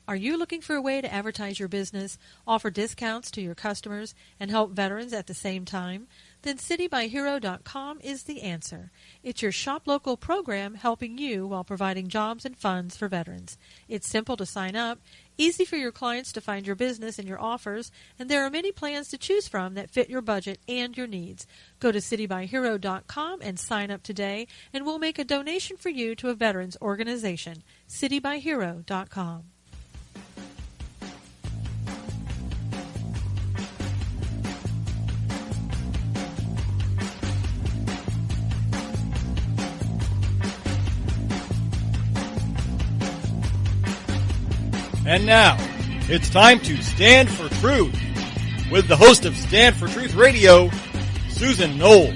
Are you looking for a way to advertise your business, offer discounts to your customers, and help veterans at the same time? Then CityByHero.com is the answer. It's your shop local program helping you while providing jobs and funds for veterans. It's simple to sign up, easy for your clients to find your business and your offers, and there are many plans to choose from that fit your budget and your needs. Go to CityByHero.com and sign up today, and we'll make a donation for you to a veterans organization. CityByHero.com. And now, it's time to Stand for Truth with the host of Stand for Truth Radio, Susan Knowles.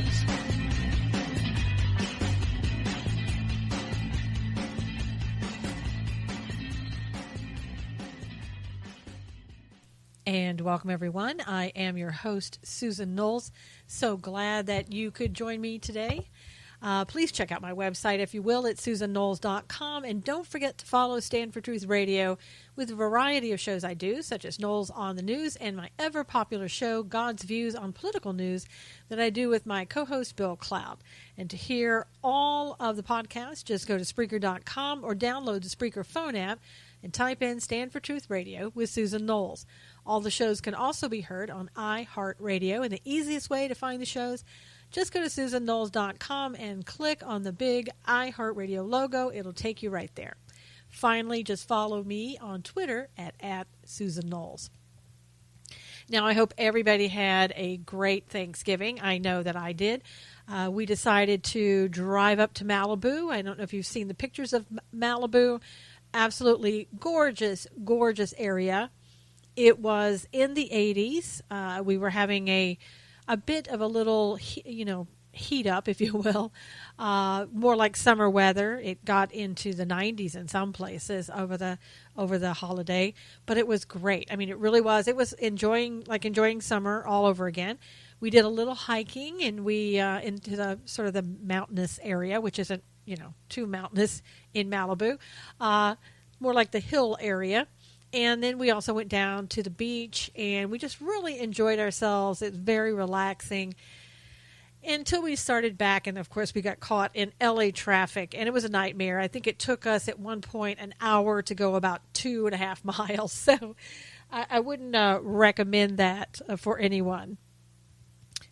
And welcome, everyone. I am your host, Susan Knowles. So glad that you could join me today. Please check out my website, if you will, at susanknowles.com. And don't forget to follow Stand for Truth Radio with a variety of shows I do, such as Knowles on the News and my ever-popular show, God's Views on Political News, that I do with my co-host, Bill Cloud. And to hear all of the podcasts, just go to Spreaker.com or download the Spreaker phone app and type in Stand for Truth Radio with Susan Knowles. All the shows can also be heard on iHeartRadio, and the easiest way to find the shows, just go to SusanKnowles.com and click on the big iHeartRadio logo. It'll take you right there. Finally, just follow me on Twitter at Susan Knowles. Now, I hope everybody had a great Thanksgiving. I know that I did. We decided to drive up to Malibu. I don't know if you've seen the pictures of Malibu. Absolutely gorgeous, gorgeous area. It was in the 80s. We were having a bit of a little, heat up, if you will, more like summer weather. It got into the 90s in some places over the holiday, but it was great. I mean, it really was. It was enjoying summer all over again. We did a little hiking, and we into the sort of the mountainous area, which isn't too mountainous in Malibu, more like the hill area. And then we also went down to the beach, and we just really enjoyed ourselves. It's very relaxing until we started back. And, of course, we got caught in L.A. traffic, and it was a nightmare. I think it took us at one point an hour to go about 2.5 miles. So I wouldn't recommend that for anyone.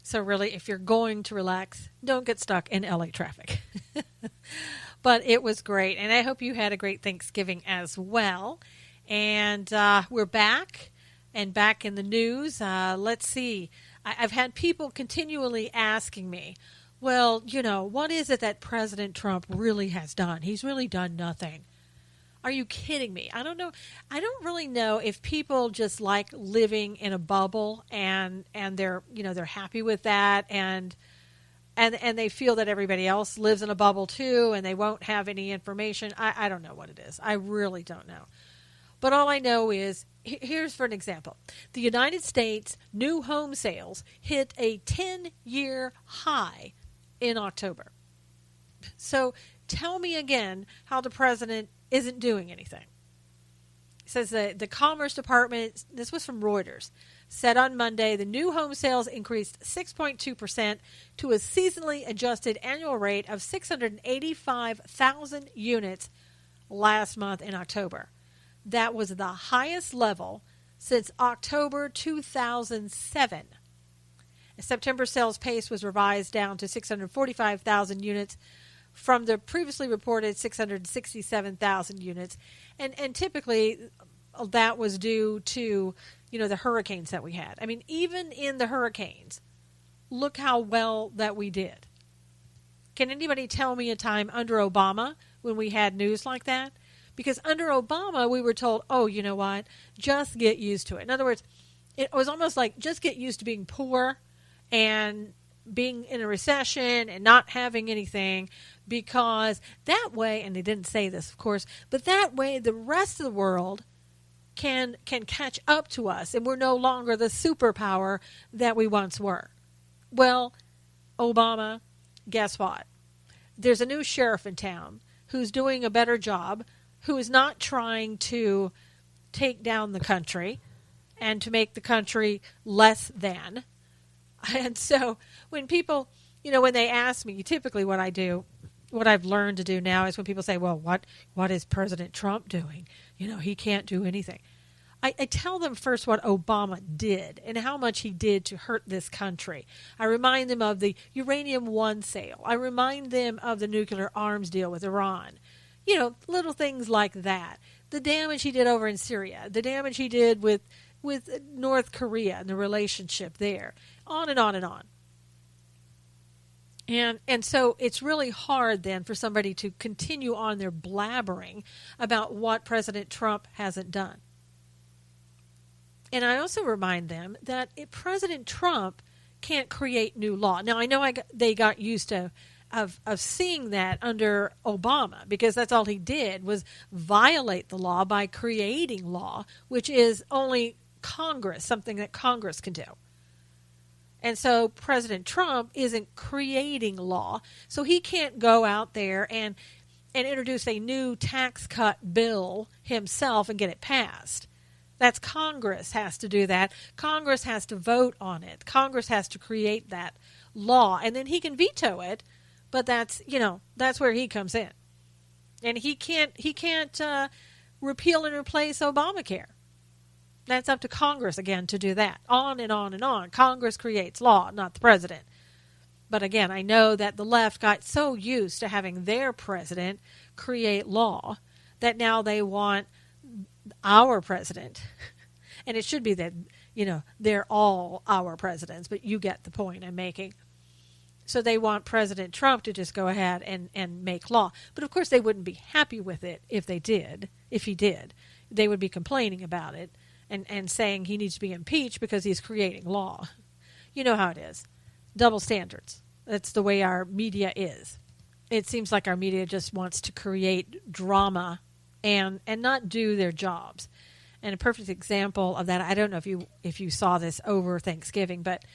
So really, if you're going to relax, don't get stuck in L.A. traffic. But it was great, and I hope you had a great Thanksgiving as well. And we're back, and back in the news. Let's see. I've had people continually asking me, well, what is it that President Trump really has done? He's really done nothing. Are you kidding me? I don't know. I don't really know if people just like living in a bubble and they're happy with that and they feel that everybody else lives in a bubble too and they won't have any information. I don't know what it is. I really don't know. But all I know is, here's for an example. The United States new home sales hit a 10-year high in October. So tell me again how the president isn't doing anything. It says that the Commerce Department, this was from Reuters, said on Monday the new home sales increased 6.2% to a seasonally adjusted annual rate of 685,000 units last month in October. That was the highest level since October 2007. A September sales pace was revised down to 645,000 units from the previously reported 667,000 units. And typically that was due to, the hurricanes that we had. I mean, even in the hurricanes, look how well that we did. Can anybody tell me a time under Obama when we had news like that? Because under Obama, we were told, oh, you know what, just get used to it. In other words, it was almost like just get used to being poor and being in a recession and not having anything, because that way, and they didn't say this, of course, but that way the rest of the world can catch up to us, and we're no longer the superpower that we once were. Well, Obama, guess what? There's a new sheriff in town who's doing a better job, who is not trying to take down the country and to make the country less than. And so when people, when they ask me, typically what I do, what I've learned to do now is when people say, well, what is President Trump doing? He can't do anything. I tell them first what Obama did and how much he did to hurt this country. I remind them of the Uranium One sale. I remind them of the nuclear arms deal with Iran. Little things like that. The damage he did over in Syria, the damage he did with North Korea and the relationship there, on and on and on. And so it's really hard then for somebody to continue on their blabbering about what President Trump hasn't done. And I also remind them that President Trump can't create new law. Now, I know they got used to of seeing that under Obama, because that's all he did was violate the law by creating law, which is only Congress, something that Congress can do. And so President Trump isn't creating law, so he can't go out there and introduce a new tax cut bill himself and get it passed. That's Congress has to do that. Congress has to vote on it. Congress has to create that law, and then he can veto it. But that's where he comes in, and he can't repeal and replace Obamacare. That's up to Congress again to do that. On and on and on. Congress creates law, not the president. But again, I know that the left got so used to having their president create law that now they want our president, and it should be that, they're all our presidents, but you get the point I'm making. So they want President Trump to just go ahead and make law. But of course they wouldn't be happy with it if he did. They would be complaining about it and saying he needs to be impeached because he's creating law. You know how it is. Double standards. That's the way our media is. It seems like our media just wants to create drama and not do their jobs. And a perfect example of that, I don't know if you saw this over Thanksgiving, but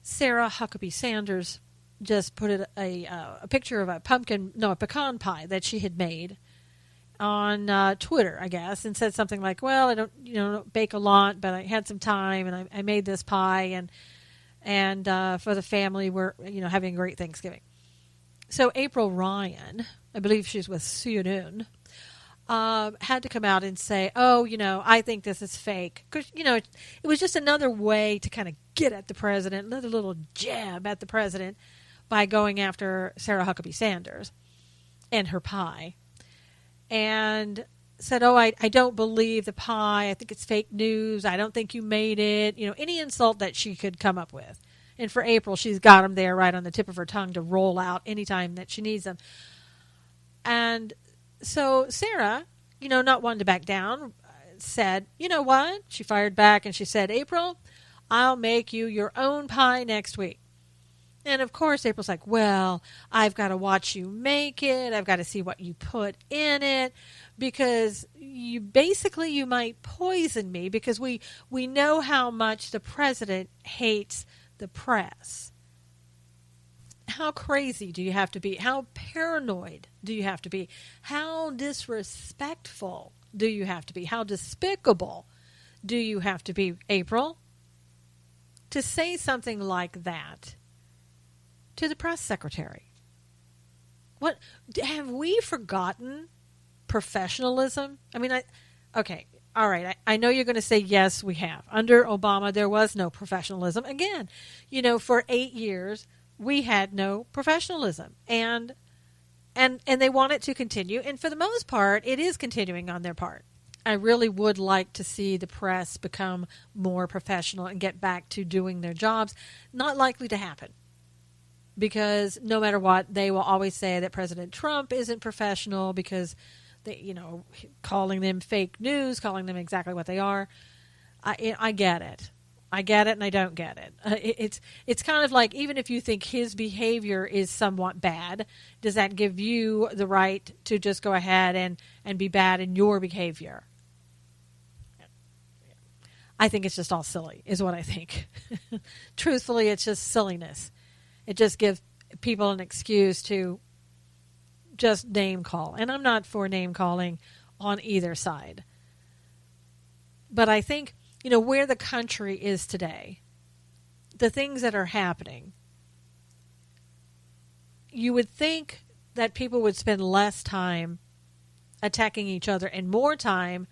Sarah Huckabee Sanders just put a picture of a pecan pie that she had made on Twitter, I guess, and said something like, well, I don't bake a lot, but I had some time and I made this pie and for the family, we're, having a great Thanksgiving. So April Ryan, I believe she's with CNN, had to come out and say, I think this is fake. Because, it was just another way to kind of get at the president, another little jab at the president by going after Sarah Huckabee Sanders and her pie. And said, I don't believe the pie. I think it's fake news. I don't think you made it. Any insult that she could come up with. And for April, she's got them there right on the tip of her tongue to roll out anytime that she needs them. And so Sarah, not wanting to back down, said, you know what? She fired back and she said, April, I'll make you your own pie next week. And of course, April's like, well, I've got to watch you make it. I've got to see what you put in it because you might poison me because we know how much the president hates the press. How crazy do you have to be? How paranoid do you have to be? How disrespectful do you have to be? How despicable do you have to be, April, to say something like that to the press secretary? What have we forgotten? Professionalism? I mean, okay, all right. I know you're going to say yes, we have. Under Obama, there was no professionalism. Again, for 8 years, we had no professionalism, and they want it to continue. And for the most part, it is continuing on their part. I really would like to see the press become more professional and get back to doing their jobs. Not likely to happen. Because no matter what, they will always say that President Trump isn't professional because they, calling them fake news, calling them exactly what they are. I get it. I get it and I don't get it. It's kind of like, even if you think his behavior is somewhat bad, does that give you the right to just go ahead and be bad in your behavior? I think it's just all silly, is what I think. Truthfully, it's just silliness. It just gives people an excuse to just name call. And I'm not for name calling on either side. But I think, where the country is today, the things that are happening, you would think that people would spend less time attacking each other and more time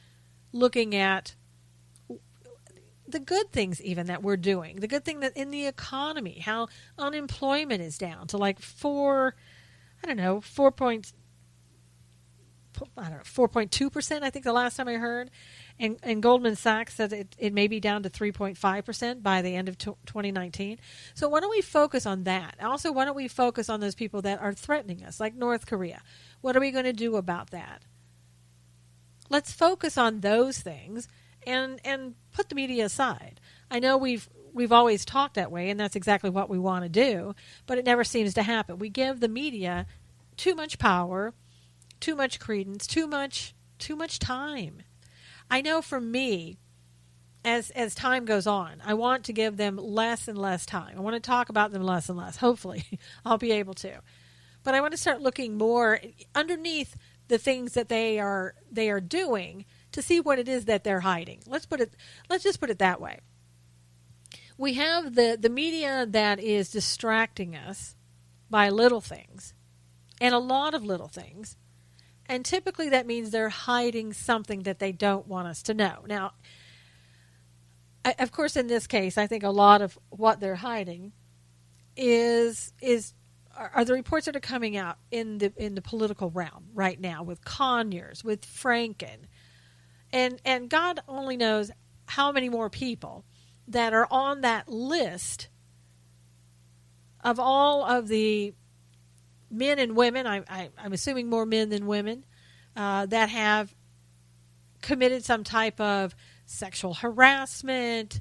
looking at the good things even that we're doing, the good thing that in the economy, how unemployment is down to like 4.2%, I think the last time I heard. And Goldman Sachs says it may be down to 3.5% by the end of 2019. So why don't we focus on that? Also, why don't we focus on those people that are threatening us, like North Korea? What are we going to do about that? Let's focus on those things and put the media aside. I know we've always talked that way, and that's exactly what we want to do, but it never seems to happen. We give the media too much power, too much credence, too much time. I know for me, as time goes on, I want to give them less and less time. I want to talk about them less and less. Hopefully, I'll be able to. But I want to start looking more underneath the things that they are doing to see what it is that they're hiding. Let's just put it that way. We have the media that is distracting us by little things, and a lot of little things. And typically that means they're hiding something that they don't want us to know. Now, of course, in this case, I think a lot of what they're hiding are the reports that are coming out in the political realm right now with Conyers, with Franken, and God only knows how many more people that are on that list of all of the men and women, I'm assuming more men than women, that have committed some type of sexual harassment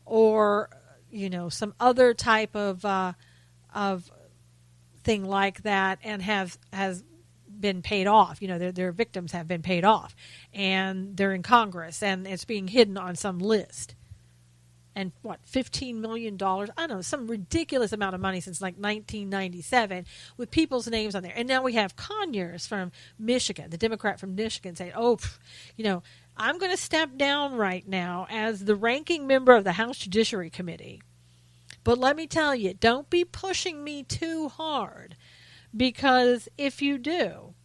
or, some other type of thing like that, and has been paid off. Their victims have been paid off, and they're in Congress, and it's being hidden on some list. And $15 million? I don't know, some ridiculous amount of money since like 1997 with people's names on there. And now we have Conyers from Michigan, the Democrat from Michigan, saying, I'm going to step down right now as the ranking member of the House Judiciary Committee. But let me tell you, don't be pushing me too hard, because if you do,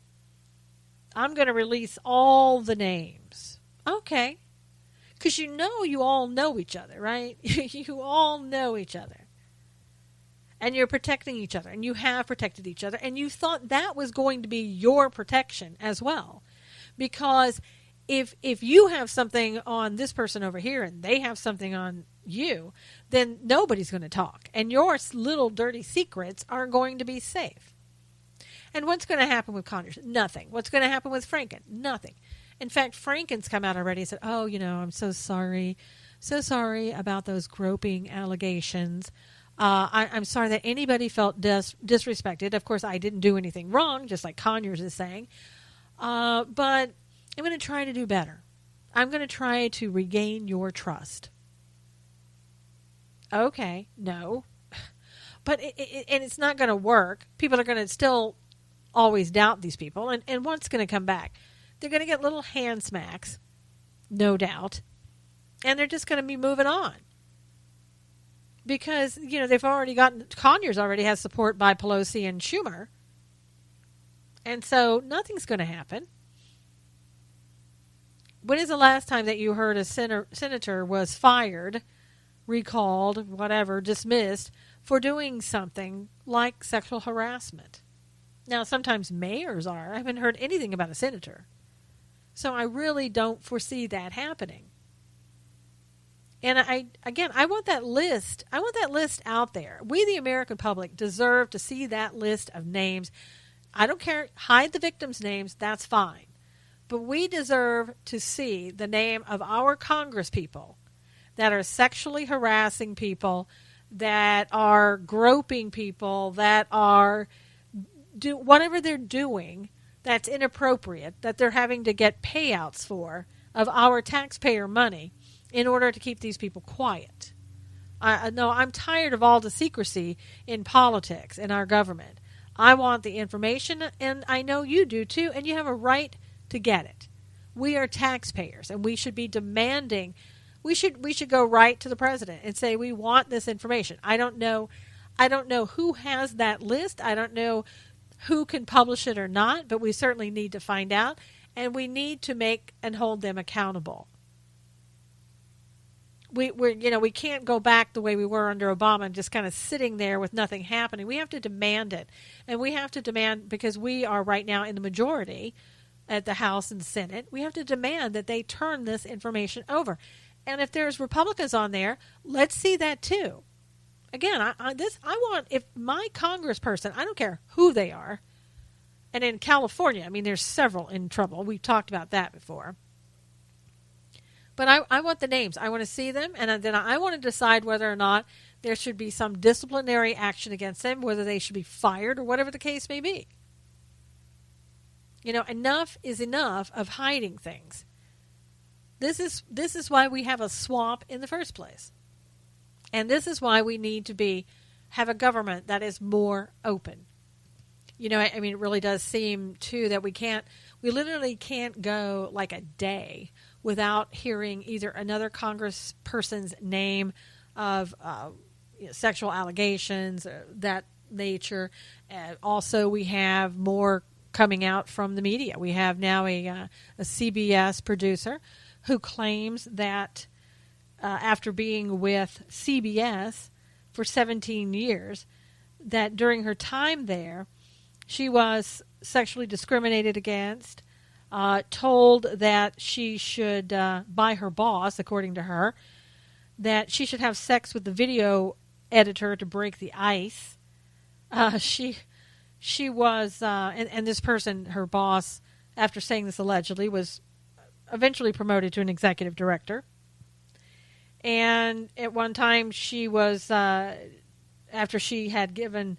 I'm going to release all the names. Okay. Because you all know each other, right? You all know each other. And you're protecting each other. And you have protected each other. And you thought that was going to be your protection as well. Because if you have something on this person over here and they have something on you, then nobody's going to talk. And your little dirty secrets aren't going to be safe. And what's going to happen with Conyers? Nothing. What's going to happen with Franken? Nothing. In fact, Franken's come out already and said, I'm so sorry about those groping allegations. I'm sorry that anybody felt disrespected. Of course, I didn't do anything wrong, just like Conyers is saying. But I'm going to try to do better. I'm going to try to regain your trust. Okay, no. But it's not going to work. People are going to still always doubt these people. And what's going to come back? They're going to get little hand smacks, no doubt, and they're just going to be moving on. Because, they've already Conyers already has support by Pelosi and Schumer, and so nothing's going to happen. When is the last time that you heard a senator was fired, recalled, whatever, dismissed for doing something like sexual harassment? Now, sometimes mayors are. I haven't heard anything about a senator. So I really don't foresee that happening. And I want that list. I want that list out there. We, the American public, deserve to see that list of names. I don't care. Hide the victims' names. That's fine. But we deserve to see the name of our Congress people that are sexually harassing people, that are groping people, that are whatever they're doing that's inappropriate, that they're having to get payouts for of our taxpayer money in order to keep these people quiet. No, I'm tired of all the secrecy in politics, in our government. I want the information, and I know you do too, and you have a right to get it. We are taxpayers, and we should be demanding. We should go right to the president and say we want this information. I don't know who has that list. I don't know who can publish it or not, but we certainly need to find out, and we need to make and hold them accountable. We can't go back the way we were under Obama and just kind of sitting there with nothing happening. We have to demand it, and we have to demand, because we are right now in the majority at the House and Senate, we have to demand that they turn this information over. And if there's Republicans on there, let's see that too. Again, I want, if my congressperson, I don't care who they are, and in California, I mean, there's several in trouble. We've talked about that before. But I want the names. I want to see them, and then I want to decide whether or not there should be some disciplinary action against them, whether they should be fired or whatever the case may be. Enough is enough of hiding things. This is why we have a swamp in the first place. And this is why we need to have a government that is more open. It really does seem, too, that we literally can't go like a day without hearing either another congressperson's name of sexual allegations, that nature. Also, we have more coming out from the media. We have now a CBS producer who claims that after being with CBS for 17 years, that during her time there, she was sexually discriminated against, told that she should, by her boss, according to her, that she should have sex with the video editor to break the ice. She was, and this person, her boss, after saying this allegedly, was eventually promoted to an executive director. And at one time she was, after she had gone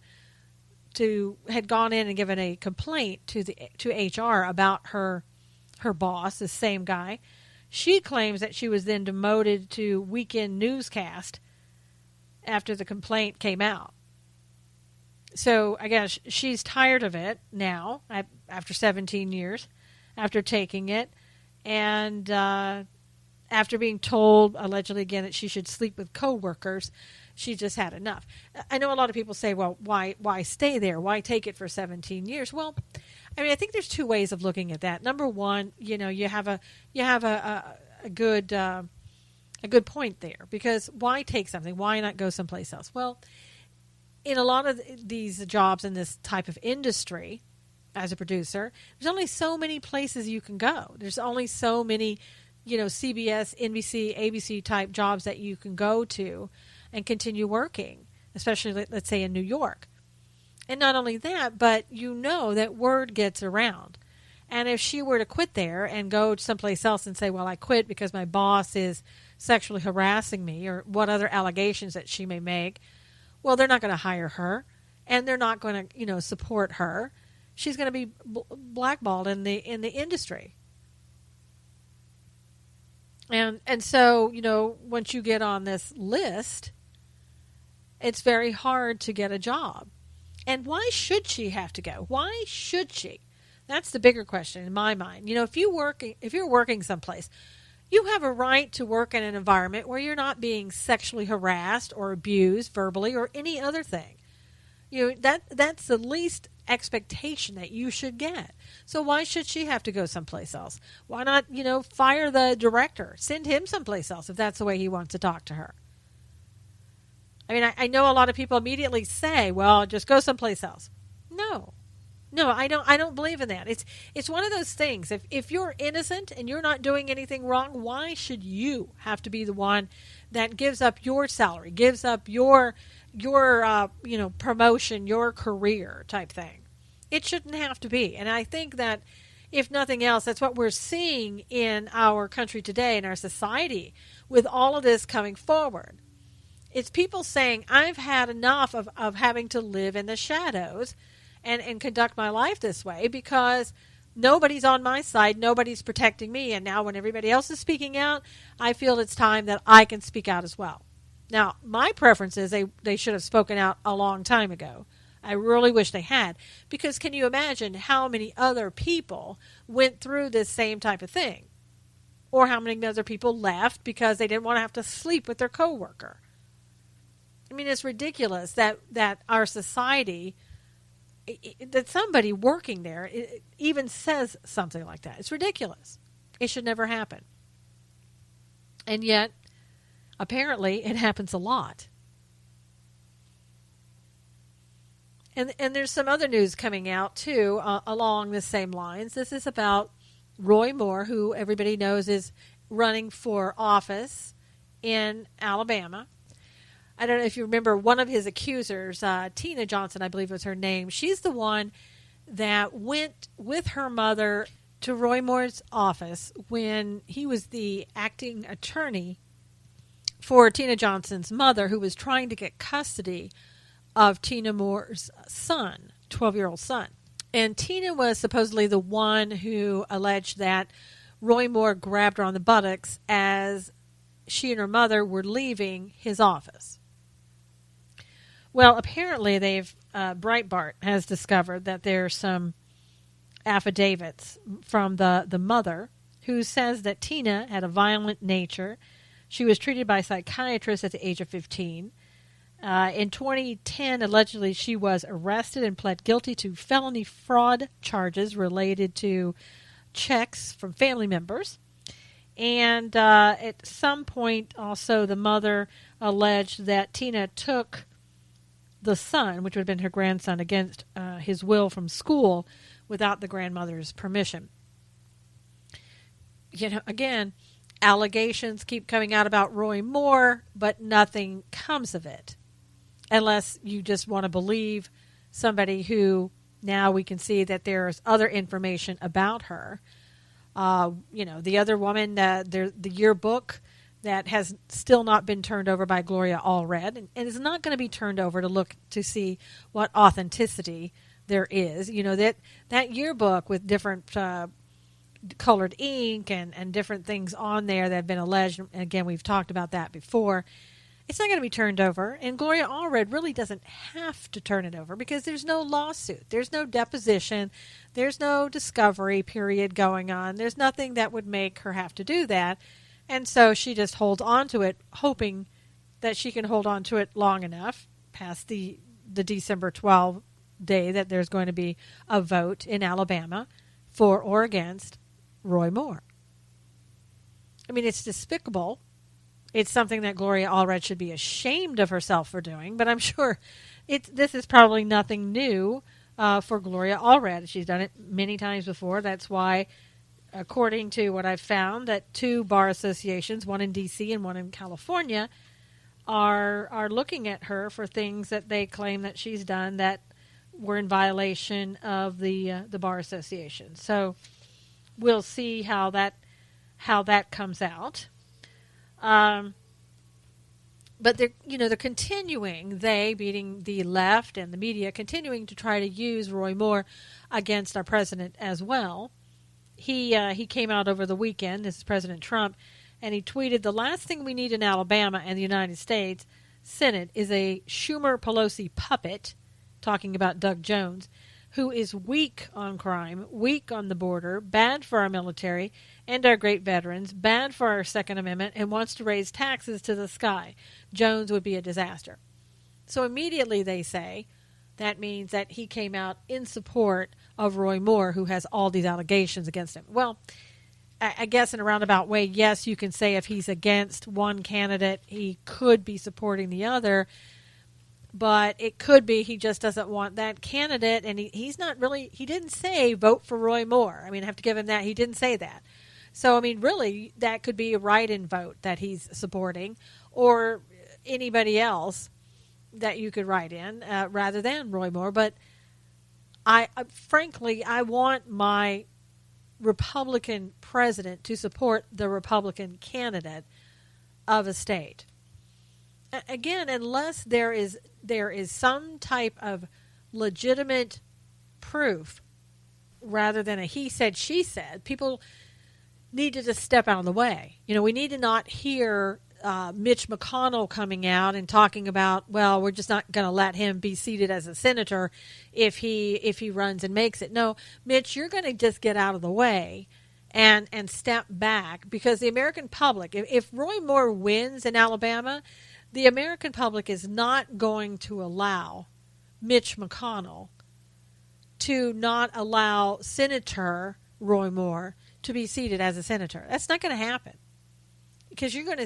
in and given a complaint to HR about her boss, the same guy, she claims that she was then demoted to weekend newscast after the complaint came out. So I guess she's tired of it now, after 17 years, after taking it, and after being told, allegedly again, that she should sleep with coworkers. She just had enough. I know a lot of people say, well, why stay there? Why take it for 17 years? Well, I think there's two ways of looking at that. Number one, you have a good point there, because why take something? Why not go someplace else? Well, in a lot of these jobs in this type of industry, as a producer, there's only so many places you can go. There's only so many, CBS, NBC, ABC type jobs that you can go to and continue working, especially, let's say, in New York. And not only that, but that word gets around. And if she were to quit there and go someplace else and say, well, I quit because my boss is sexually harassing me, or what other allegations that she may make, well, they're not going to hire her, and they're not going to, support her. She's going to be blackballed in the industry. And so, once you get on this list, it's very hard to get a job. And why should she have to go? Why should she? That's the bigger question in my mind. If you're working someplace, you have a right to work in an environment where you're not being sexually harassed or abused verbally or any other thing. That's the least expectation that you should get. So why should she have to go someplace else? Why not, fire the director, send him someplace else if that's the way he wants to talk to her? I know a lot of people immediately say, well, just go someplace else. No, I don't believe in that. It's one of those things. If you're innocent and you're not doing anything wrong, why should you have to be the one that gives up your salary, gives up your promotion, your career type thing? It shouldn't have to be. And I think that, if nothing else, that's what we're seeing in our country today, in our society, with all of this coming forward. It's people saying, I've had enough of having to live in the shadows and conduct my life this way, because nobody's on my side, nobody's protecting me, and now when everybody else is speaking out, I feel it's time that I can speak out as well. Now, my preference is they should have spoken out a long time ago. I really wish they had, because can you imagine how many other people went through this same type of thing? or how many other people left because they didn't want to have to sleep with their coworker. I mean, it's ridiculous that our society, that somebody working there even says something like that. It's ridiculous. It should never happen. And yet, apparently, it happens a lot. And there's some other news coming out, too, along the same lines. This is about Roy Moore, who everybody knows is running for office in Alabama. I don't know if you remember one of his accusers, Tina Johnson, I believe was her name. She's the one that went with her mother to Roy Moore's office when he was the acting attorney for Tina Johnson's mother, who was trying to get custody of Tina Moore's son, 12-year-old son. And Tina was supposedly the one who alleged that Roy Moore grabbed her on the buttocks as she and her mother were leaving his office. Well, apparently Breitbart has discovered that there's some affidavits from the mother who says that Tina had a violent nature. She was treated by psychiatrists at the age of 15. In 2010, allegedly, she was arrested and pled guilty to felony fraud charges related to checks from family members. And at some point, also, the mother alleged that Tina took the son, which would have been her grandson, against his will from school without the grandmother's permission. You know, again, allegations keep coming out about Roy Moore, but nothing comes of it. Unless you just want to believe somebody who now we can see that there's other information about her. The other woman, the yearbook that has still not been turned over by Gloria Allred and is not going to be turned over to look to see what authenticity there is. You know, that yearbook with different colored ink and different things on there that have been alleged. And again, we've talked about that before. It's not going to be turned over. And Gloria Allred really doesn't have to turn it over because there's no lawsuit. There's no deposition. There's no discovery period going on. There's nothing that would make her have to do that. And so she just holds on to it, hoping that she can hold on to it long enough past the December 12th day that there's going to be a vote in Alabama for or against Roy Moore. I mean, it's despicable. It's something that Gloria Allred should be ashamed of herself for doing, but I'm sure this is probably nothing new for Gloria Allred. She's done it many times before. That's why, according to what I've found, that 2 bar associations, one in D.C. and one in California, are looking at her for things that they claim that she's done that were in violation of the bar association. So we'll see how that comes out. But they're continuing, being the left and the media, continuing to try to use Roy Moore against our president as well. He came out over the weekend, this is President Trump, and he tweeted, "The last thing we need in Alabama and the United States Senate is a Schumer-Pelosi puppet," talking about Doug Jones, "who is weak on crime, weak on the border, bad for our military and our great veterans, bad for our Second Amendment, and wants to raise taxes to the sky. Jones would be a disaster." So immediately they say that means that he came out in support of Roy Moore, who has all these allegations against him. Well, I guess in a roundabout way, yes, you can say if he's against one candidate, he could be supporting the other. But it could be he just doesn't want that candidate, and he didn't say vote for Roy Moore. I mean, I have to give him that. He didn't say that. So, I mean, really, that could be a write-in vote that he's supporting, or anybody else that you could write in rather than Roy Moore. But frankly, I want my Republican president to support the Republican candidate of a state. Again, unless there is some type of legitimate proof rather than a he said, she said, people need to just step out of the way. You know, we need to not hear Mitch McConnell coming out and talking about, well, we're just not going to let him be seated as a senator if he runs and makes it. No, Mitch, you're going to just get out of the way and step back, because the American public, if Roy Moore wins in Alabama, the American public is not going to allow Mitch McConnell to not allow Senator Roy Moore to be seated as a senator. That's not going to happen, because you're just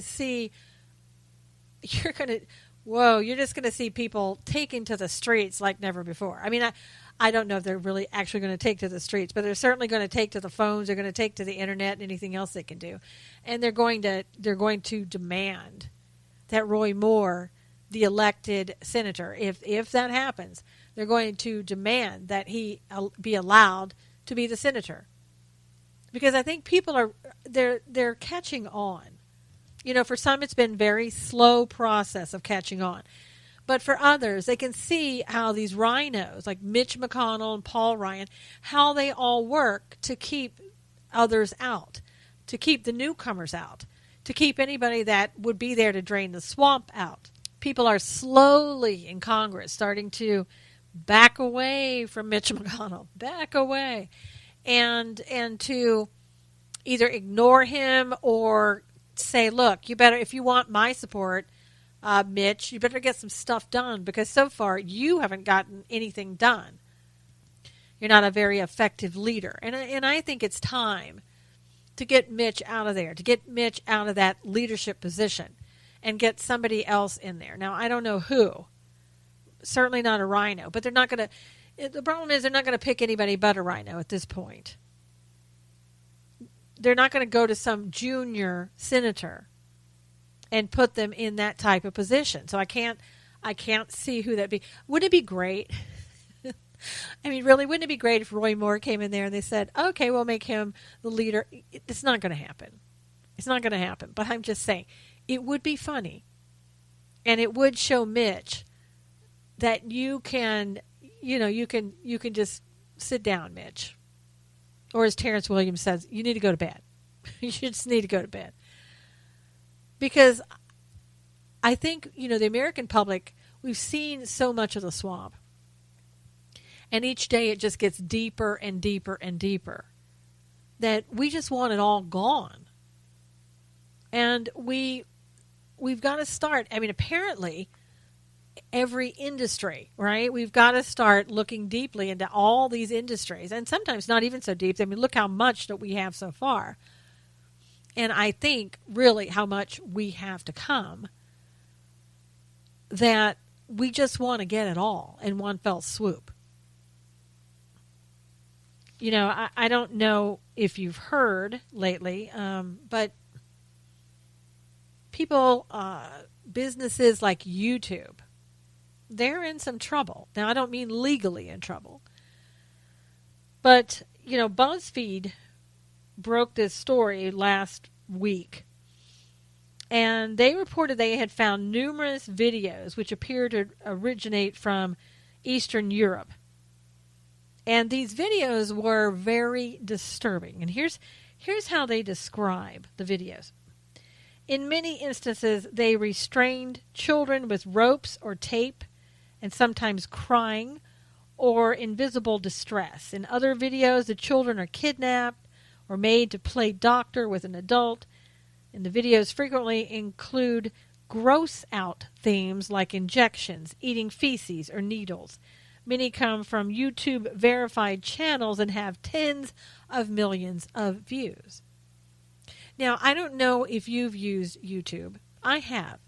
going to see people taking to the streets like never before. I mean, I don't know if they're really actually going to take to the streets, but they're certainly going to take to the phones. They're going to take to the internet and anything else they can do. And they're going to demand that Roy Moore, the elected senator, if that happens, they're going to demand that he be allowed to be the senator. Because I think people they're catching on. You know, for some it's been a very slow process of catching on. But for others, they can see how these rhinos, like Mitch McConnell and Paul Ryan, how they all work to keep others out, to keep the newcomers out, to keep anybody that would be there to drain the swamp out. People are slowly in Congress starting to back away from Mitch McConnell, back away, and to either ignore him or say, look, you better, if you want my support, Mitch, you better get some stuff done, because so far you haven't gotten anything done. You're not a very effective leader. And I think it's time to get Mitch out of there, to get Mitch out of that leadership position and get somebody else in there. Now, I don't know who. Certainly not a rhino, but they're not going to, the problem is they're not going to pick anybody but a rhino at this point. They're not going to go to some junior senator and put them in that type of position. So I can't see who that'd be. Wouldn't it be great? I mean, really, wouldn't it be great if Roy Moore came in there and they said, okay, we'll make him the leader? It's not going to happen. It's not going to happen. But I'm just saying, it would be funny. And it would show Mitch that you can just sit down, Mitch. Or as Terrence Williams says, you need to go to bed. You just need to go to bed. Because I think, the American public, we've seen so much of the swamp. And each day it just gets deeper and deeper and deeper. That we just want it all gone. And we've got to start. I mean, apparently, every industry, right? We've got to start looking deeply into all these industries. And sometimes not even so deep. I mean, look how much that we have so far. And I think really how much we have to come, that we just want to get it all in one fell swoop. I don't know if you've heard lately, but people, businesses like YouTube, they're in some trouble. Now, I don't mean legally in trouble. But, BuzzFeed broke this story last week. And they reported they had found numerous videos which appear to originate from Eastern Europe. And these videos were very disturbing. And here's how they describe the videos. In many instances, they restrained children with ropes or tape, and sometimes crying or invisible distress. In other videos, the children are kidnapped or made to play doctor with an adult. And the videos frequently include gross-out themes like injections, eating feces, or needles. Many come from YouTube-verified channels and have tens of millions of views. Now, I don't know if you've used YouTube. I have.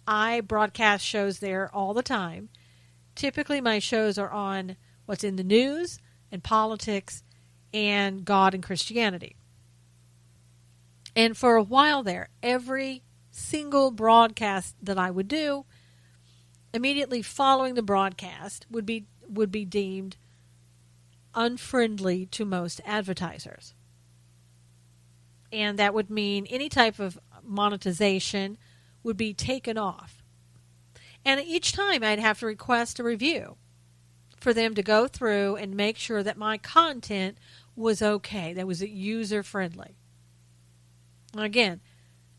I broadcast shows there all the time. Typically, my shows are on what's in the news and politics and God and Christianity. And for a while there, every single broadcast that I would do, immediately following the broadcast would be deemed unfriendly to most advertisers. And that would mean any type of monetization would be taken off. And each time I'd have to request a review for them to go through and make sure that my content was okay, that was user-friendly. Again,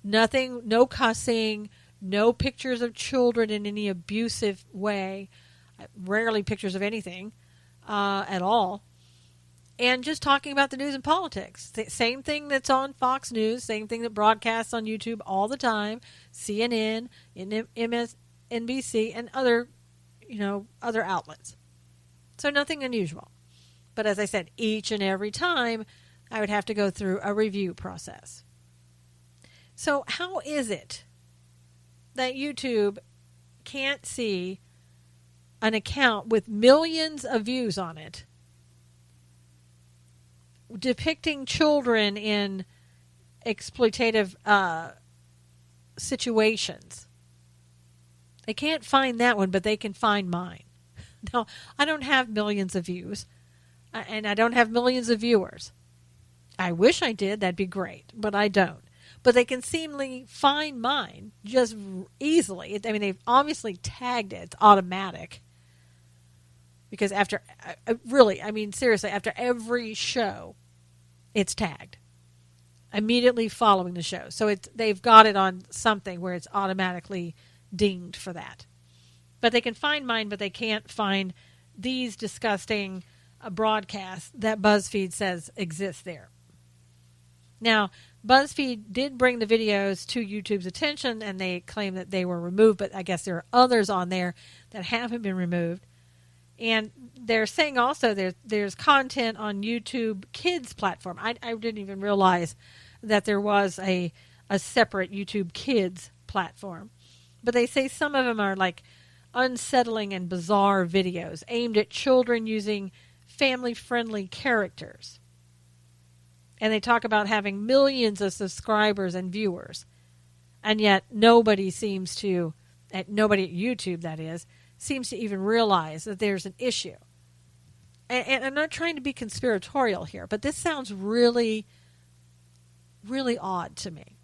nothing, no cussing, no pictures of children in any abusive way, rarely pictures of anything at all. and just talking about the news and politics. Same thing that's on Fox News, same thing that broadcasts on YouTube all the time, CNN, MSNBC, and other outlets. So nothing unusual. But as I said, each and every time I would have to go through a review process. So how is it that YouTube can't see an account with millions of views on it depicting children in exploitative situations? They can't find that one, but they can find mine. Now, I don't have millions of views, and I don't have millions of viewers. I wish I did. That'd be great, but I don't. But they can seemingly find mine just easily. I mean, they've obviously tagged it. It's automatic. Because seriously, after every show, it's tagged immediately following the show. So they've got it on something where it's automatically dinged for that. But they can find mine, but they can't find these disgusting broadcasts that BuzzFeed says exist there. Now, BuzzFeed did bring the videos to YouTube's attention, and they claim that they were removed, but I guess there are others on there that haven't been removed. And they're saying also there's content on YouTube Kids platform. I didn't even realize that there was a separate YouTube Kids platform. But they say some of them are like unsettling and bizarre videos aimed at children using family-friendly characters. And they talk about having millions of subscribers and viewers. And yet nobody at YouTube, that is, seems to even realize that there's an issue. And I'm not trying to be conspiratorial here, but this sounds really, really odd to me.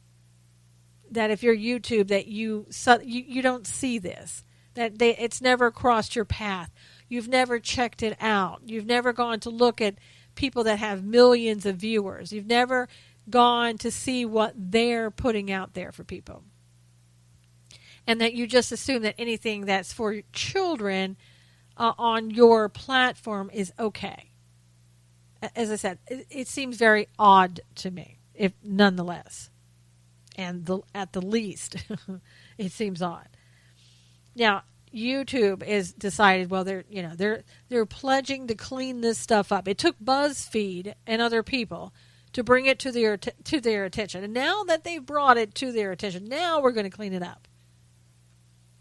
That if you're YouTube, that you don't see this. That it's never crossed your path. You've never checked it out. You've never gone to look at people that have millions of viewers. You've never gone to see what they're putting out there for people. And that you just assume that anything that's for children on your platform is okay. As I said, it seems very odd to me, if nonetheless. And at the least, it seems odd. Now, YouTube has decided, well, they're pledging to clean this stuff up. It took BuzzFeed and other people to bring it to their attention. And now that they've brought it to their attention, now we're going to clean it up.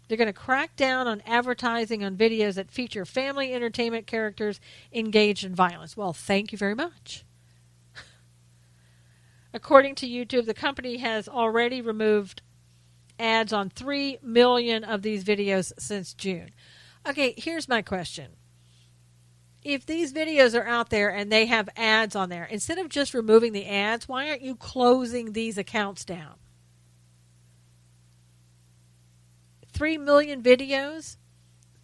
They're going to crack down on advertising on videos that feature family entertainment characters engaged in violence. Well, thank you very much. According to YouTube, the company has already removed ads on 3 million of these videos since June. Okay, here's my question. If these videos are out there and they have ads on there, instead of just removing the ads, why aren't you closing these accounts down? 3 million videos?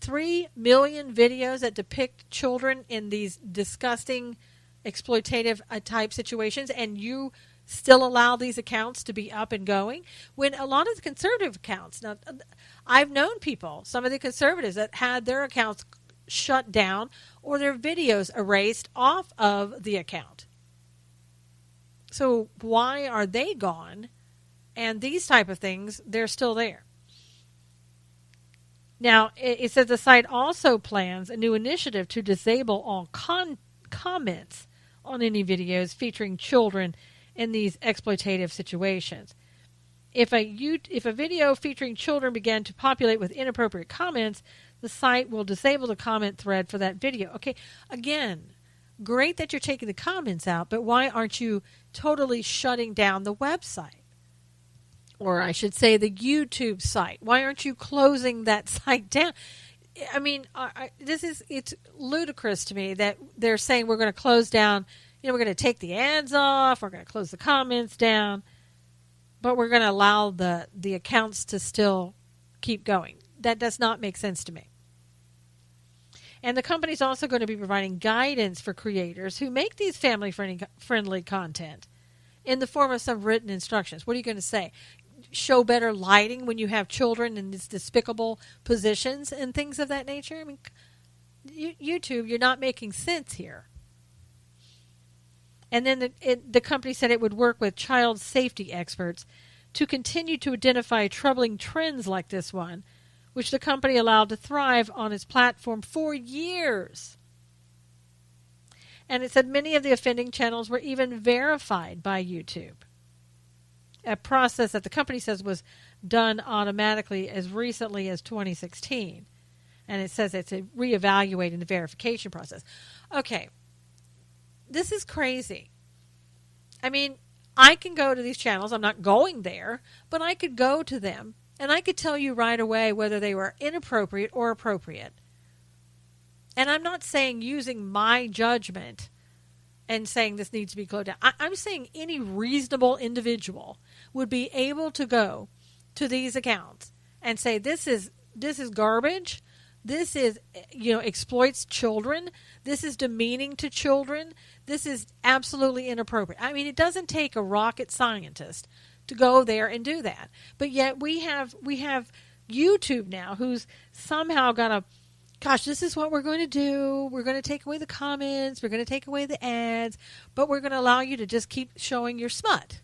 3 million videos that depict children in these disgusting, exploitative type situations, and you still allow these accounts to be up and going? When a lot of the conservative accounts, now I've known people, some of the conservatives that had their accounts shut down or their videos erased off of the account. So why are they gone? And these type of things, they're still there. Now, it says the site also plans a new initiative to disable all comments on any videos featuring children in these exploitative situations. If a video featuring children began to populate with inappropriate comments, the site will disable the comment thread for that video. Okay, again, great that you're taking the comments out, but why aren't you totally shutting down the website? Or I should say the YouTube site. Why aren't you closing that site down? I mean, it's ludicrous to me that they're saying we're going to close down, we're going to take the ads off, we're going to close the comments down, but we're going to allow the accounts to still keep going. That does not make sense to me. And the company's also going to be providing guidance for creators who make these family-friendly content in the form of some written instructions. What are you going to say? Show better lighting when you have children in these despicable positions and things of that nature? I mean, YouTube, you're not making sense here. And then the company said it would work with child safety experts to continue to identify troubling trends like this one, which the company allowed to thrive on its platform for years. And it said many of the offending channels were even verified by YouTube, a process that the company says was done automatically as recently as 2016. And it says it's reevaluating the verification process. Okay, this is crazy. I mean, I can go to these channels. I'm not going there, but I could go to them, and I could tell you right away whether they were inappropriate or appropriate. And I'm not saying using my judgment and saying this needs to be closed down. I'm saying any reasonable individual would be able to go to these accounts and say, this is garbage. This is, exploits children. This is demeaning to children. This is absolutely inappropriate. I mean, it doesn't take a rocket scientist to go there and do that. But yet we have YouTube now who's somehow got to, gosh, this is what we're going to do. We're going to take away the comments. We're going to take away the ads. But we're going to allow you to just keep showing your smut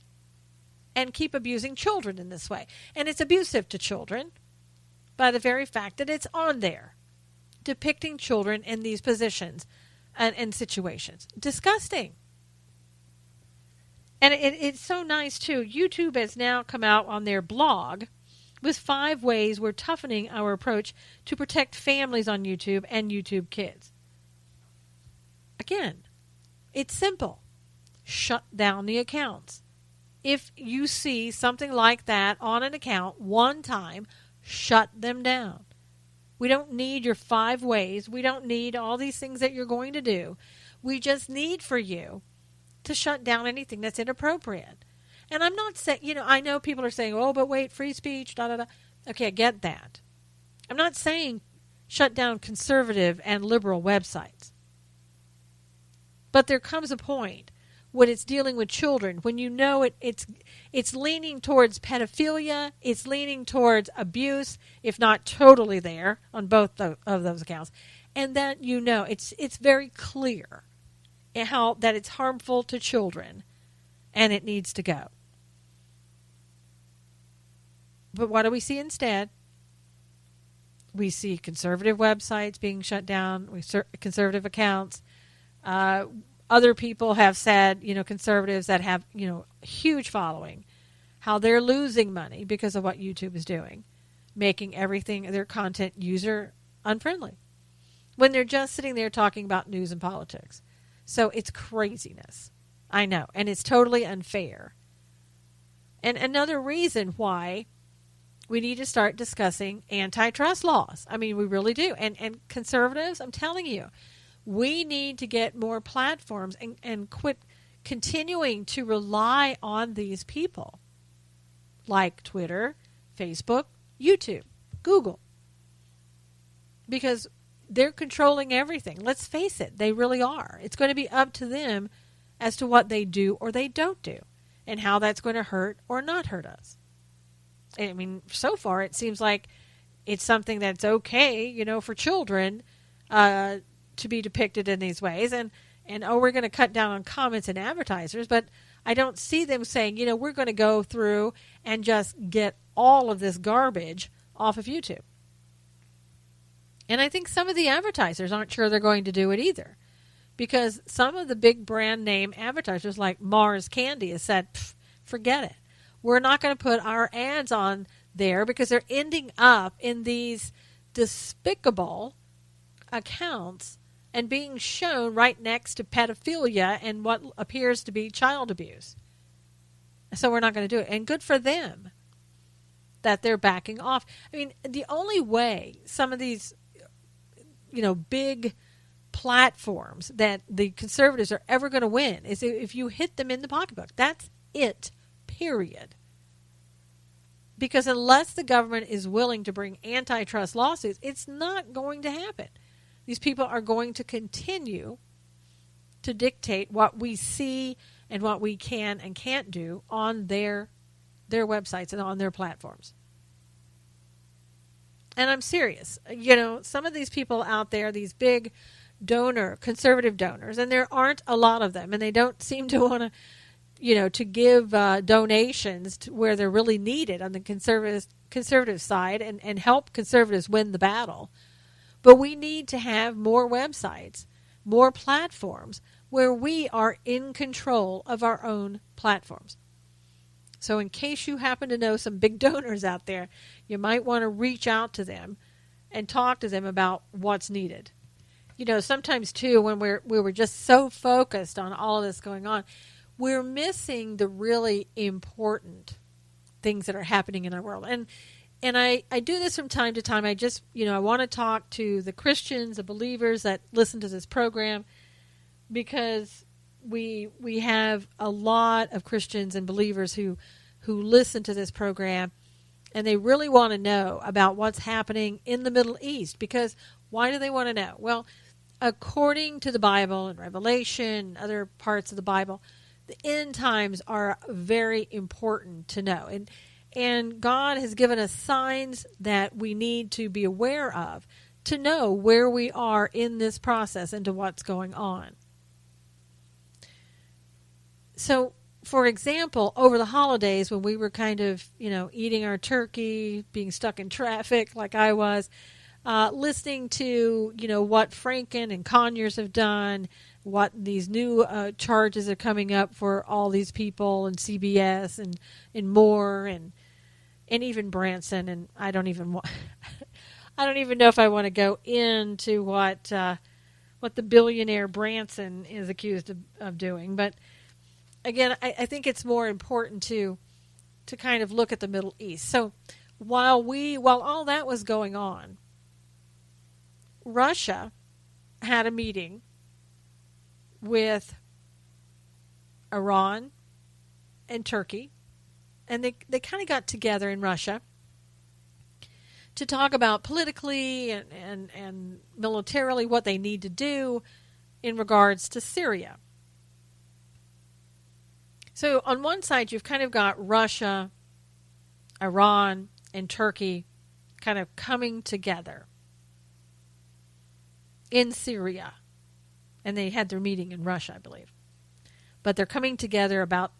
and keep abusing children in this way. And it's abusive to children by the very fact that it's on there, depicting children in these positions and situations. Disgusting. And it's so nice, too. YouTube has now come out on their blog with 5 ways we're toughening our approach to protect families on YouTube and YouTube kids. Again, it's simple. Shut down the accounts. If you see something like that on an account one time, shut them down. We don't need your 5 ways. We don't need all these things that you're going to do. We just need for you to shut down anything that's inappropriate. And I'm not saying, I know people are saying, oh, but wait, free speech, da, da, da. Okay, I get that. I'm not saying shut down conservative and liberal websites. But there comes a point when it's dealing with children, when you know it's leaning towards pedophilia, it's leaning towards abuse, if not totally there on both of those accounts, and that it's very clear how that it's harmful to children, and it needs to go. But what do we see instead? We see conservative websites being shut down, conservative accounts. Other people have said, conservatives that have, huge following, how they're losing money because of what YouTube is doing, making everything, their content user unfriendly, when they're just sitting there talking about news and politics. So it's craziness. I know. And it's totally unfair. And another reason why we need to start discussing antitrust laws. I mean, we really do. And conservatives, I'm telling you, we need to get more platforms and quit continuing to rely on these people like Twitter, Facebook, YouTube, Google. Because they're controlling everything. Let's face it, they really are. It's going to be up to them as to what they do or they don't do and how that's going to hurt or not hurt us. I mean, so far it seems like it's something that's okay, for children to be depicted in these ways. And we're going to cut down on comments and advertisers, but I don't see them saying, we're going to go through and just get all of this garbage off of YouTube. And I think some of the advertisers aren't sure they're going to do it either, because some of the big brand name advertisers like Mars Candy has said, forget it. We're not going to put our ads on there because they're ending up in these despicable accounts and being shown right next to pedophilia and what appears to be child abuse. So we're not going to do it. And good for them that they're backing off. I mean, the only way some of these, big platforms that the conservatives are ever going to win is if you hit them in the pocketbook. That's it, period. Because unless the government is willing to bring antitrust lawsuits, it's not going to happen. These people are going to continue to dictate what we see and what we can and can't do on their websites and on their platforms. And I'm serious. Some of these people out there, these big conservative donors, and there aren't a lot of them, and they don't seem to want to, to give donations to where they're really needed on the conservative side and help conservatives win the battle. But we need to have more websites, more platforms where we are in control of our own platforms. So in case you happen to know some big donors out there, you might want to reach out to them and talk to them about what's needed. Sometimes too, when we were just so focused on all of this going on, we're missing the really important things that are happening in our world. And I do this from time to time. I just, I want to talk to the Christians, the believers that listen to this program, because we have a lot of Christians and believers who listen to this program, and they really want to know about what's happening in the Middle East. Because why do they want to know? Well, according to the Bible and Revelation, other parts of the Bible, the end times are very important to know. And God has given us signs that we need to be aware of to know where we are in this process and to what's going on. So, for example, over the holidays when we were kind of, eating our turkey, being stuck in traffic like I was, listening to, what Franken and Conyers have done, what these new charges are coming up for all these people and CBS and Moore and even Branson, and I don't even know if I want to go into what the billionaire Branson is accused of doing. But again, I think it's more important to kind of look at the Middle East. So while all that was going on, Russia had a meeting with Iran and Turkey, and they kind of got together in Russia to talk about politically and militarily what they need to do in regards to Syria. So on one side, you've kind of got Russia, Iran, and Turkey kind of coming together in Syria. And they had their meeting in Russia, I believe. But they're coming together about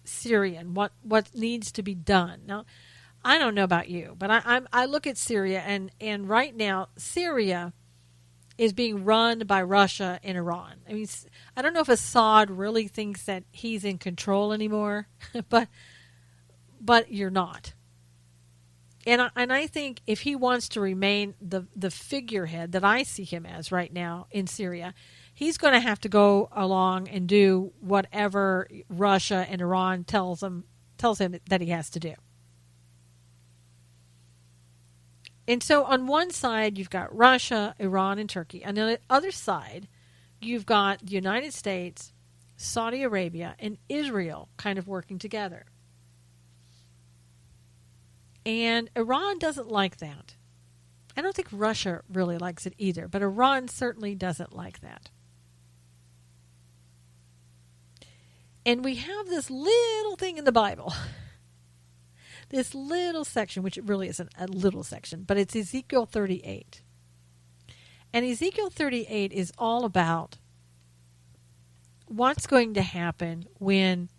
Syria and what needs to be done. Now, I don't know about you, but I look at Syria, and right now, Syria is being run by Russia and Iran. I mean, I don't know if Assad really thinks that he's in control anymore, but you're not. And I think if he wants to remain the figurehead that I see him as right now in Syria, he's going to have to go along and do whatever Russia and Iran tells him that he has to do. And so on one side, you've got Russia, Iran, and Turkey. On the other side, you've got the United States, Saudi Arabia, and Israel kind of working together. And Iran doesn't like that. I don't think Russia really likes it either, but Iran certainly doesn't like that. And we have this little thing in the Bible, this little section, which it really isn't a little section, but it's Ezekiel 38. And Ezekiel 38 is all about what's going to happen when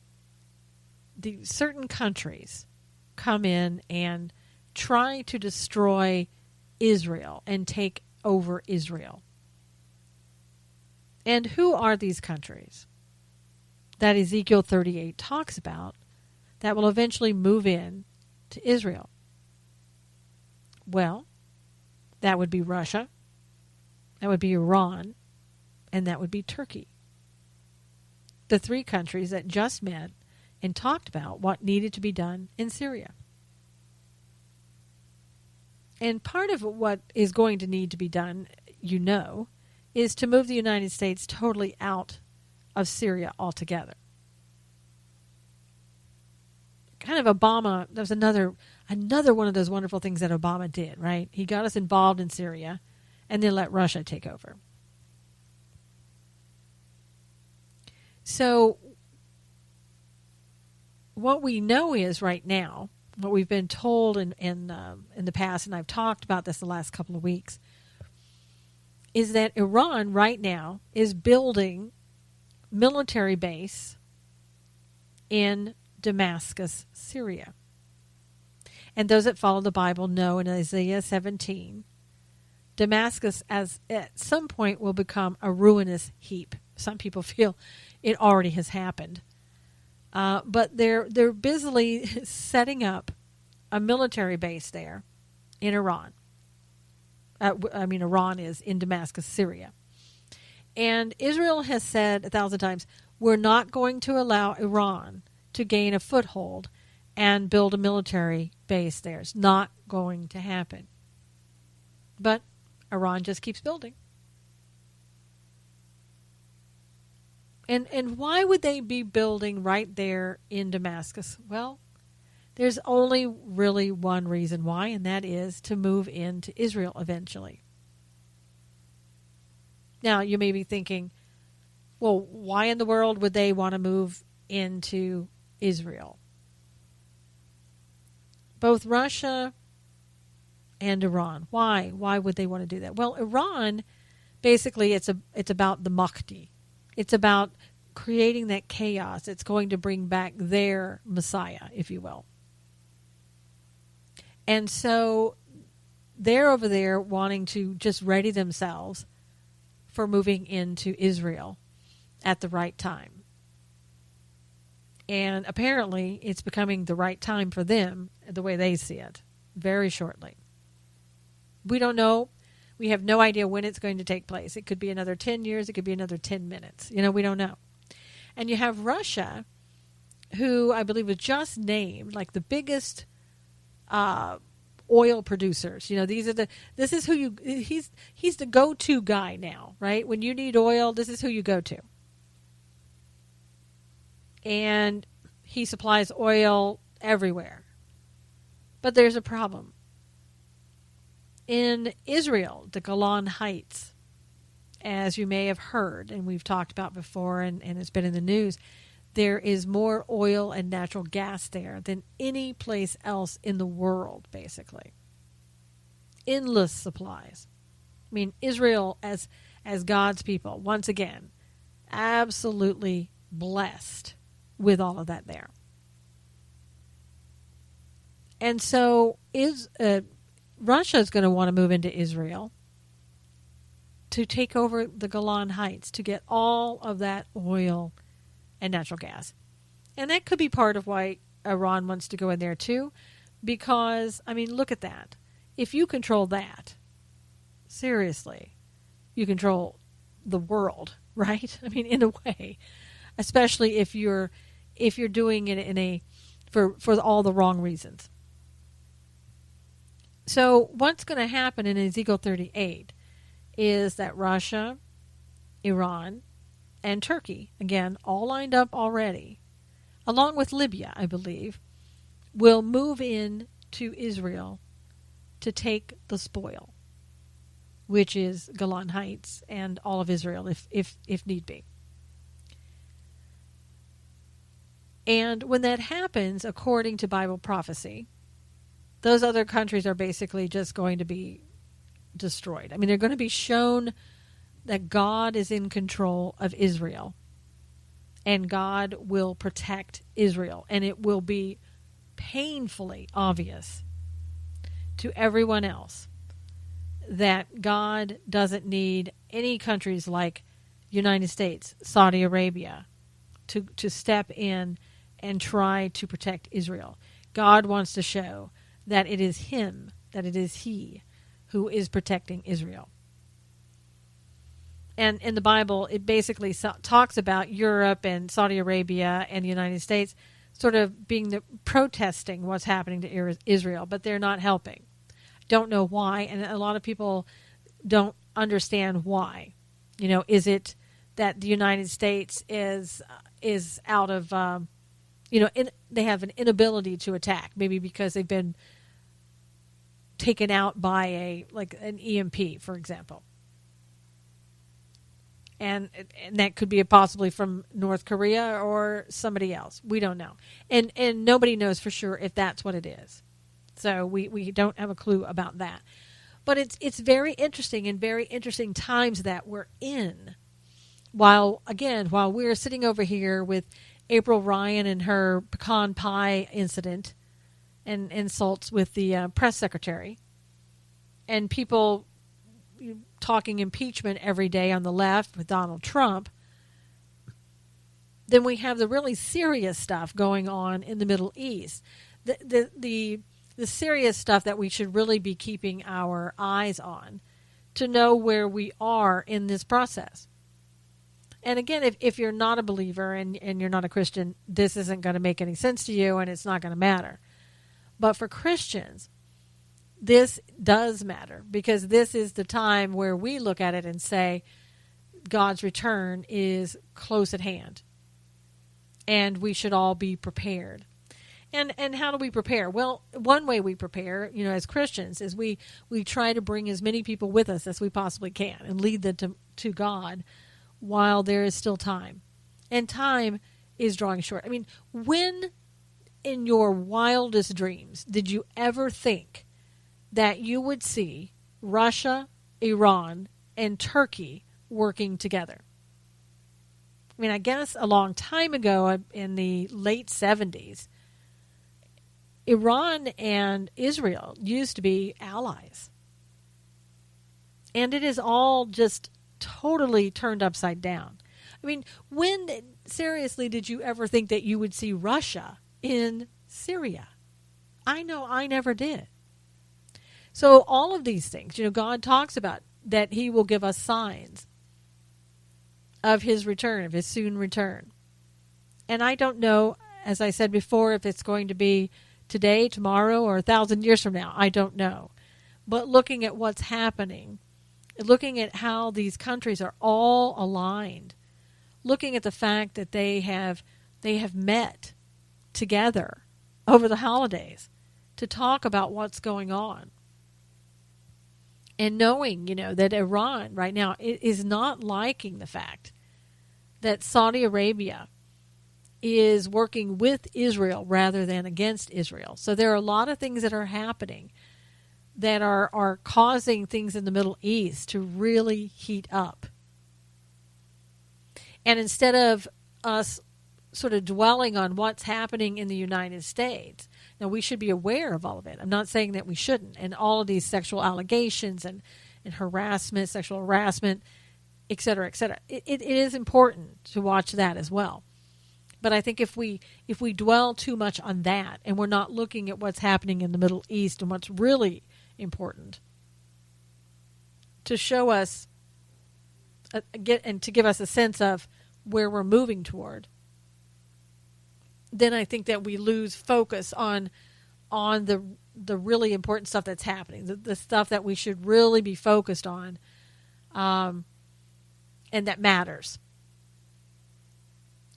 the certain countries come in and try to destroy Israel and take over Israel. And who are these countries that Ezekiel 38 talks about that will eventually move in to Israel? Well, that would be Russia, that would be Iran, and that would be Turkey. The three countries that just met and talked about what needed to be done in Syria. And part of what is going to need to be done, is to move the United States totally out of Syria altogether. Kind of Obama, that was another one of those wonderful things that Obama did, right? He got us involved in Syria and then let Russia take over. So what we know is right now, what we've been told in the past, and I've talked about this the last couple of weeks, is that Iran right now is building military base in Damascus, Syria. And those that follow the Bible know in Isaiah 17, Damascus at some point will become a ruinous heap. Some people feel it already has happened. But they're busily setting up a military base there in Iran. Iran is in Damascus, Syria. And Israel has said 1,000 times, we're not going to allow Iran to gain a foothold and build a military base there. It's not going to happen. But Iran just keeps building. And why would they be building right there in Damascus? Well, there's only really one reason why, and that is to move into Israel eventually. Now, you may be thinking, well, why in the world would they want to move into Israel? Both Russia and Iran. Why? Why would they want to do that? Well, Iran, basically, it's about the Mahdi. It's about creating that chaos. It's going to bring back their Messiah, if you will. And so they're over there wanting to just ready themselves for moving into Israel at the right time. And apparently it's becoming the right time for them, the way they see it, very shortly. We don't know. We have no idea when it's going to take place. It could be another 10 years. It could be another 10 minutes. We don't know. And you have Russia, who I believe was just named like the biggest oil producers. This is who he's the go-to guy now, right? When you need oil, this is who you go to. And he supplies oil everywhere. But there's a problem. In Israel, the Golan Heights, as you may have heard, and we've talked about before, and it's been in the news, there is more oil and natural gas there than any place else in the world, basically. Endless supplies. I mean, Israel, as God's people, once again, absolutely blessed with all of that there. And so Russia is going to want to move into Israel to take over the Golan Heights, to get all of that oil and natural gas. And that could be part of why Iran wants to go in there too, because, look at that. If you control that, seriously, you control the world, right? In a way, especially if you're doing it for all the wrong reasons. So what's going to happen in Ezekiel 38 is that Russia, Iran, and Turkey, again, all lined up already, along with Libya, I believe, will move in to Israel to take the spoil, which is Golan Heights and all of Israel, if need be. And when that happens, according to Bible prophecy, those other countries are basically just going to be destroyed. They're going to be shown that God is in control of Israel, and God will protect Israel, and it will be painfully obvious to everyone else that God doesn't need any countries like United States, Saudi Arabia, to step in and try to protect Israel. God wants to show that it is Him, that it is He who is protecting Israel. And in the Bible, it basically talks about Europe and Saudi Arabia and the United States sort of being protesting what's happening to Israel, but they're not helping. Don't know why, and a lot of people don't understand why. Is it that the United States is out of, they have an inability to attack, maybe because they've been taken out by an EMP, for example. And that could be possibly from North Korea or somebody else. We don't know. And nobody knows for sure if that's what it is. So we don't have a clue about that. But it's very interesting and very interesting times that we're in. While we're sitting over here with April Ryan and her pecan pie incident and insults with the press secretary, and people talking impeachment every day on the left with Donald Trump, then we have the really serious stuff going on in the Middle East. The serious stuff that we should really be keeping our eyes on to know where we are in this process. And again, if you're not a believer and you're not a Christian, this isn't going to make any sense to you and it's not going to matter. But for Christians, this does matter, because this is the time where we look at it and say God's return is close at hand. And we should all be prepared. And how do we prepare? Well, one way we prepare, as Christians, is we try to bring as many people with us as we possibly can and lead them to God while there is still time. And time is drawing short. I mean, when in your wildest dreams did you ever think that you would see Russia, Iran, and Turkey working together? I mean, I guess a long time ago, in the late 70s, Iran and Israel used to be allies. And it is all just totally turned upside down. I mean, when seriously did you ever think that you would see Russia in Syria? I know I never did. So all of these things, God talks about that he will give us signs of his return, of his soon return. And I don't know, as I said before, if it's going to be today, tomorrow, or 1,000 years from now. I don't know. But looking at what's happening, looking at how these countries are all aligned, looking at the fact that they have met together over the holidays to talk about what's going on. And knowing, that Iran right now is not liking the fact that Saudi Arabia is working with Israel rather than against Israel. So there are a lot of things that are happening that are causing things in the Middle East to really heat up. And instead of us sort of dwelling on what's happening in the United States, now we should be aware of all of it. I'm not saying that we shouldn't. And all of these sexual allegations and harassment, sexual harassment, et cetera, et cetera. It is important to watch that as well. But I think if we dwell too much on that and we're not looking at what's happening in the Middle East and what's really important to show us and to give us a sense of where we're moving toward, then I think that we lose focus on the really important stuff that's happening, the stuff that we should really be focused on, and that matters.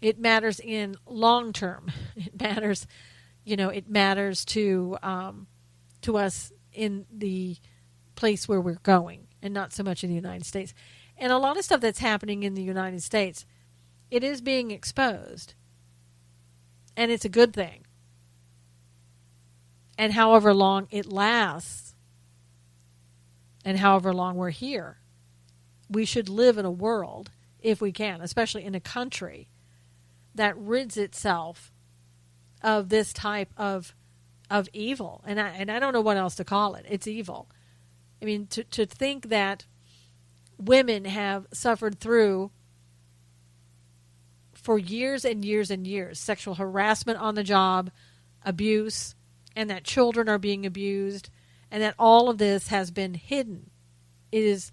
It matters in long term. It matters, it matters to us in the place where we're going, and not so much in the United States. And a lot of stuff that's happening in the United States, it is being exposed, and it's a good thing. And however long it lasts, and however long we're here, we should live in a world, if we can, especially in a country that rids itself of this type of evil. And I don't know what else to call it. It's evil. I mean, to think that women have suffered through for years and years and years sexual harassment on the job, abuse, and that children are being abused, and that all of this has been hidden is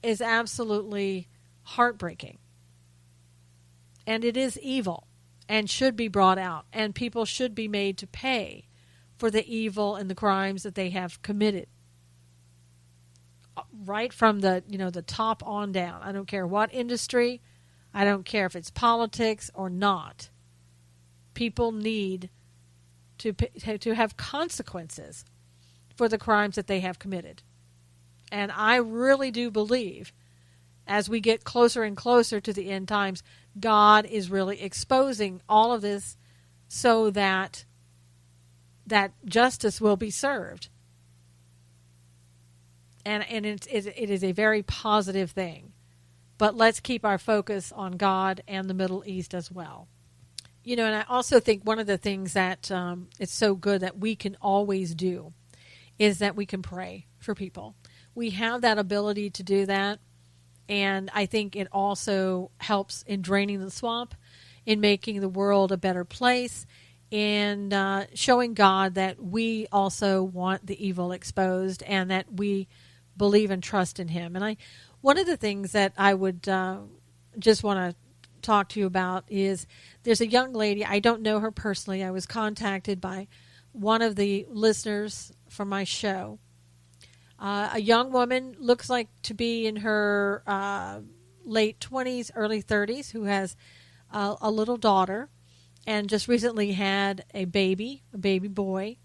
absolutely heartbreaking. And it is evil and should be brought out, and people should be made to pay for the evil and the crimes that they have committed. Right from the top on down. I don't care what industry. I don't care if it's politics or not. People need to have consequences for the crimes that they have committed. And I really do believe, as we get closer and closer to the end times, God is really exposing all of this so that justice will be served. And it is a very positive thing. But let's keep our focus on God and the Middle East as well. You know, and I also think one of the things that it's so good that we can always do is that we can pray for people. We have that ability to do that. And I think it also helps in draining the swamp, in making the world a better place, and showing God that we also want the evil exposed and that we believe and trust in him. And one of the things that I would just want to talk to you about is there's a young lady, I don't know her personally, I was contacted by one of the listeners from my show. A young woman, looks like to be in her late 20s, early 30s, who has a little daughter and just recently had a baby boy.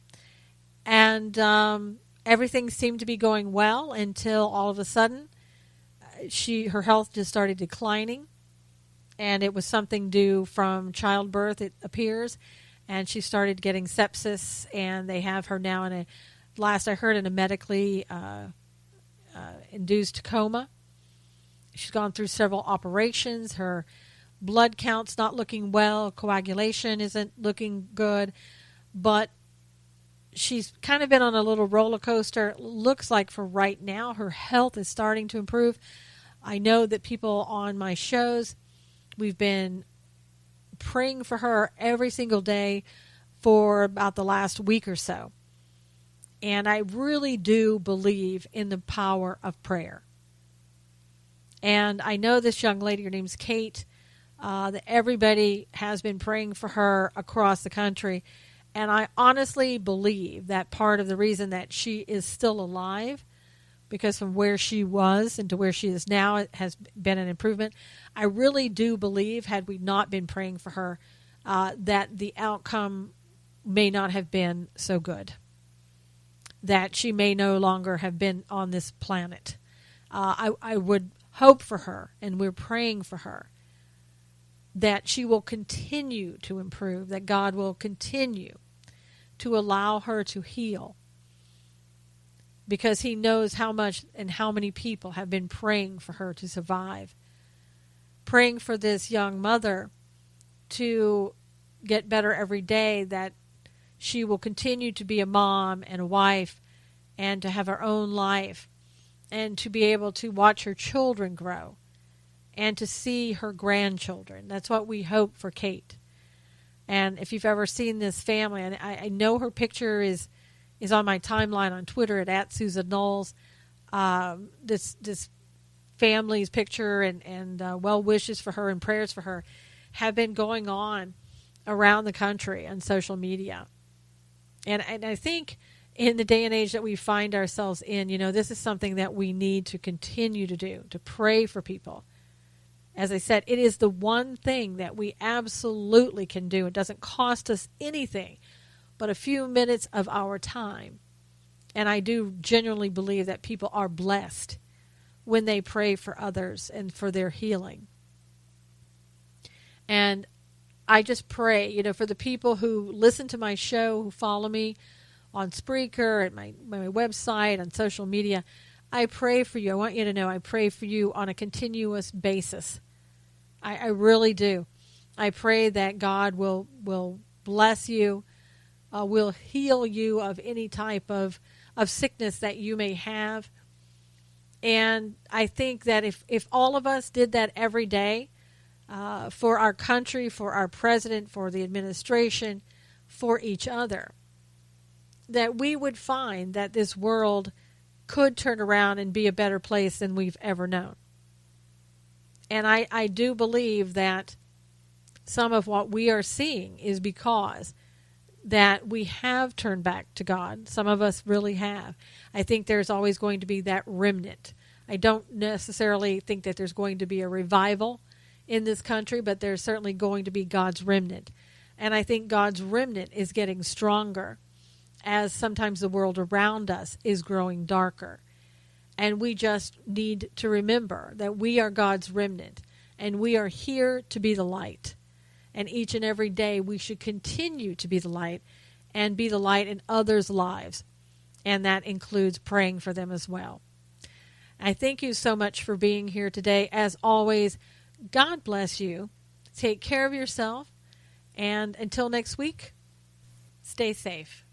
And everything seemed to be going well until all of a sudden her health just started declining. And it was something due from childbirth, it appears. And she started getting sepsis, and they have her now last I heard, in a medically induced coma. She's gone through several operations. Her blood count's not looking well. Coagulation isn't looking good. But she's kind of been on a little roller coaster. Looks like for right now her health is starting to improve. I know that people on my shows, we've been praying for her every single day for about the last week or so. And I really do believe in the power of prayer. And I know this young lady, her name's Kate, that everybody has been praying for her across the country. And I honestly believe that part of the reason that she is still alive, because from where she was and to where she is now, it has been an improvement. I really do believe, had we not been praying for her, that the outcome may not have been so good. That she may no longer have been on this planet. I would hope for her, and we're praying for her, that she will continue to improve, that God will continue to allow her to heal, because he knows how much and how many people have been praying for her to survive, praying for this young mother to get better every day, that she will continue to be a mom and a wife and to have her own life and to be able to watch her children grow and to see her grandchildren. That's what we hope for Kate. And if you've ever seen this family, and I know her picture is on my timeline on Twitter at Susan Knowles, this family's picture and well wishes for her and prayers for her have been going on around the country on social media. And I think in the day and age that we find ourselves in, you know, this is something that we need to continue to do, to pray for people. As I said, it is the one thing that we absolutely can do. It doesn't cost us anything but a few minutes of our time. And I do genuinely believe that people are blessed when they pray for others and for their healing. And I just pray, you know, for the people who listen to my show, who follow me on Spreaker, at my website, on social media. I pray for you. I want you to know I pray for you on a continuous basis. I really do. I pray that God will bless you, will heal you of any type of sickness that you may have. And I think that if all of us did that every day, for our country, for our president, for the administration, for each other, that we would find that this world could turn around and be a better place than we've ever known. And I do believe that some of what we are seeing is because that we have turned back to God. Some of us really have. I think there's always going to be that remnant. I don't necessarily think that there's going to be a revival in this country, but there's certainly going to be God's remnant. And I think God's remnant is getting stronger as sometimes the world around us is growing darker. And we just need to remember that we are God's remnant, and we are here to be the light. And each and every day we should continue to be the light and be the light in others' lives. And that includes praying for them as well. I thank you so much for being here today. As always, God bless you. Take care of yourself. And until next week, stay safe.